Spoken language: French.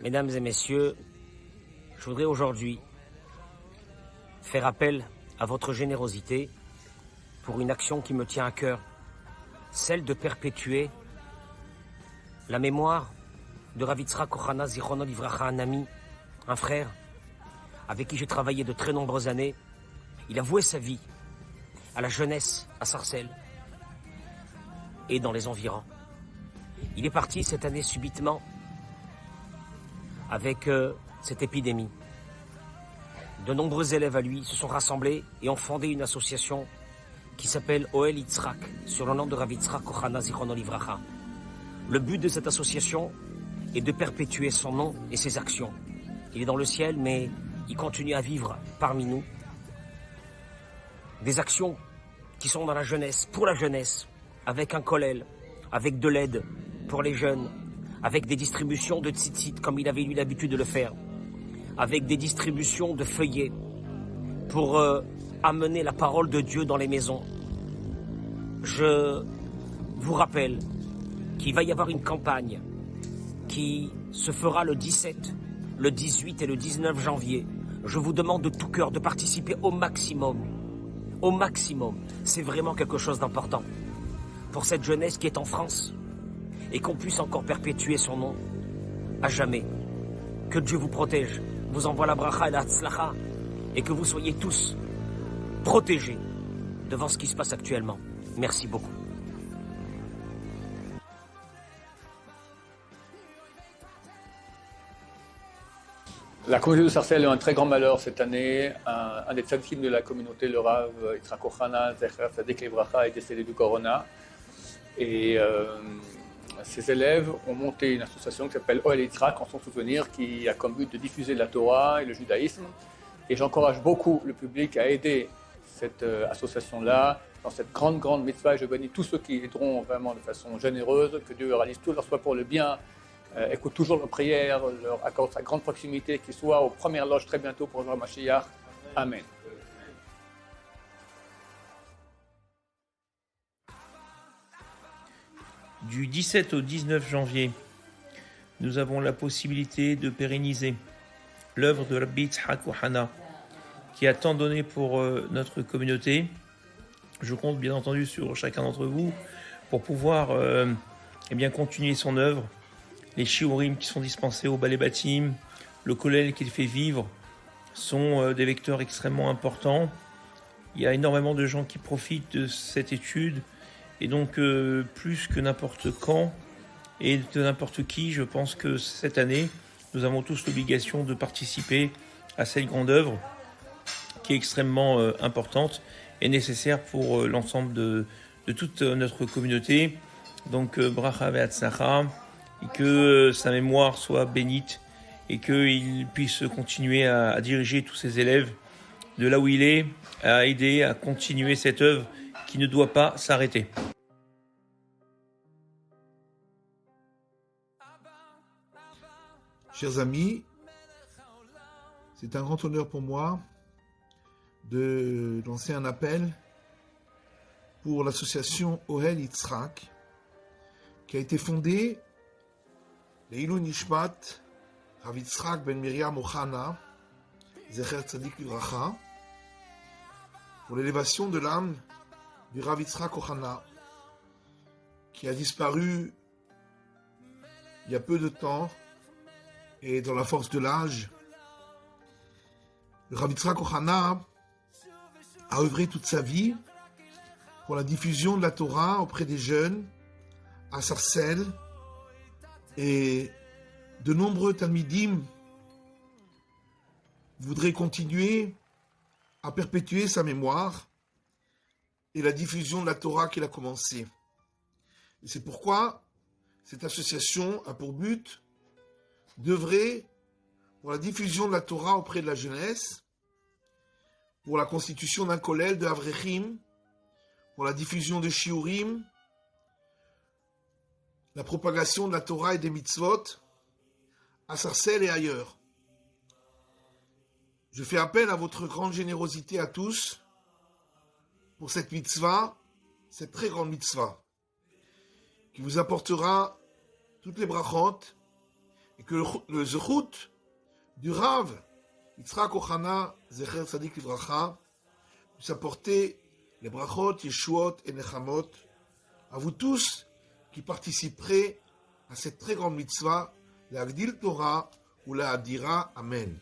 Mesdames et messieurs, je voudrais aujourd'hui faire appel à votre générosité pour une action qui me tient à cœur, celle de perpétuer la mémoire de Rav Yitzhak Ohana Zichrono Livracha, un ami, un frère, avec qui j'ai travaillé de très nombreuses années. Il a voué sa vie à la jeunesse à Sarcelles et dans les environs. Il est parti cette année subitement avec cette épidémie. De nombreux élèves à lui se sont rassemblés et ont fondé une association qui s'appelle Ohel Yitzhak, sur le nom de Rav Yitzhak Ohana Zichrono Livracha. Le but de cette association est de perpétuer son nom et ses actions. Il est dans le ciel, mais il continue à vivre parmi nous. Des actions qui sont dans la jeunesse, pour la jeunesse, avec un kollel, avec de l'aide pour les jeunes, avec des distributions de tzitzit, comme il avait eu l'habitude de le faire, avec des distributions de feuillets pour amener la parole de Dieu dans les maisons. Je vous rappelle qu'il va y avoir une campagne qui se fera le 17, le 18 et le 19 janvier. Je vous demande de tout cœur de participer au maximum. Au maximum. C'est vraiment quelque chose d'important pour cette jeunesse qui est en France et qu'on puisse encore perpétuer son nom à jamais. Que Dieu vous protège, vous envoie la bracha et la tzlacha et que vous soyez tous protégés devant ce qui se passe actuellement. Merci beaucoup. La communauté de Sarcelles a eu un très grand malheur cette année. Un des tzadikim de la communauté, le Rav Yitzhak Ohana, Zecher Tzadik Livracha, est décédé du corona. Et ses élèves ont monté une association qui s'appelle Ohel Yitzhak en son souvenir, qui a comme but de diffuser la Torah et le judaïsme. Et j'encourage beaucoup le public à aider cette association-là dans cette grande mitzvah. Et je bénis tous ceux qui aideront vraiment de façon généreuse, que Dieu réalise tout leur soit pour le bien. Écoute toujours leurs prières, leur accorde sa grande proximité, qu'ils soient aux premières loges très bientôt pour voir Mashiach. Amen. Du 17 au 19 janvier, nous avons la possibilité de pérenniser l'œuvre de Rabbi Yitzhak Ohana, qui a tant donné pour notre communauté. Je compte bien entendu sur chacun d'entre vous pour pouvoir continuer son œuvre. Les shiurim qui sont dispensés au Balei Batim, le kollel qu'il fait vivre, sont des vecteurs extrêmement importants. Il y a énormément de gens qui profitent de cette étude, et donc plus que n'importe quand et de n'importe qui, je pense que cette année, nous avons tous l'obligation de participer à cette grande œuvre qui est extrêmement importante et nécessaire pour l'ensemble de toute notre communauté. Donc bracha ve'atzlacha, et que sa mémoire soit bénite et qu'il puisse continuer à diriger tous ses élèves de là où il est, à aider à continuer cette œuvre qui ne doit pas s'arrêter. Chers amis, c'est un grand honneur pour moi de lancer un appel pour l'association Ohel Yitzhak qui a été fondée Leilou Nishmat Rav Yitzhak ben Miriam Ohana, Zecher Tzadik Livracha, pour l'élévation de l'âme du Rav Yitzhak Ohana, qui a disparu il y a peu de temps et dans la force de l'âge. Le Rav Yitzhak Ohana a œuvré toute sa vie pour la diffusion de la Torah auprès des jeunes à Sarcelles, et de nombreux talmidim voudraient continuer à perpétuer sa mémoire et la diffusion de la Torah qu'il a commencé. Et c'est pourquoi cette association a pour but d'œuvrer pour la diffusion de la Torah auprès de la jeunesse, pour la constitution d'un kollel de Avrechim, pour la diffusion de shiurim, la propagation de la Torah et des mitzvot à Sarcelles et ailleurs. Je fais appel à votre grande générosité à tous pour cette mitzvah, cette très grande mitzvah, qui vous apportera toutes les brachot et que le zechut du Rav Yitzhak Ochana Zecher Tzadik Livracha puisse apporter les brachot, yeshuot et nechamot à vous tous qui participerez à cette très grande mitzvah, la Agdil Torah ou la Adira. Amen.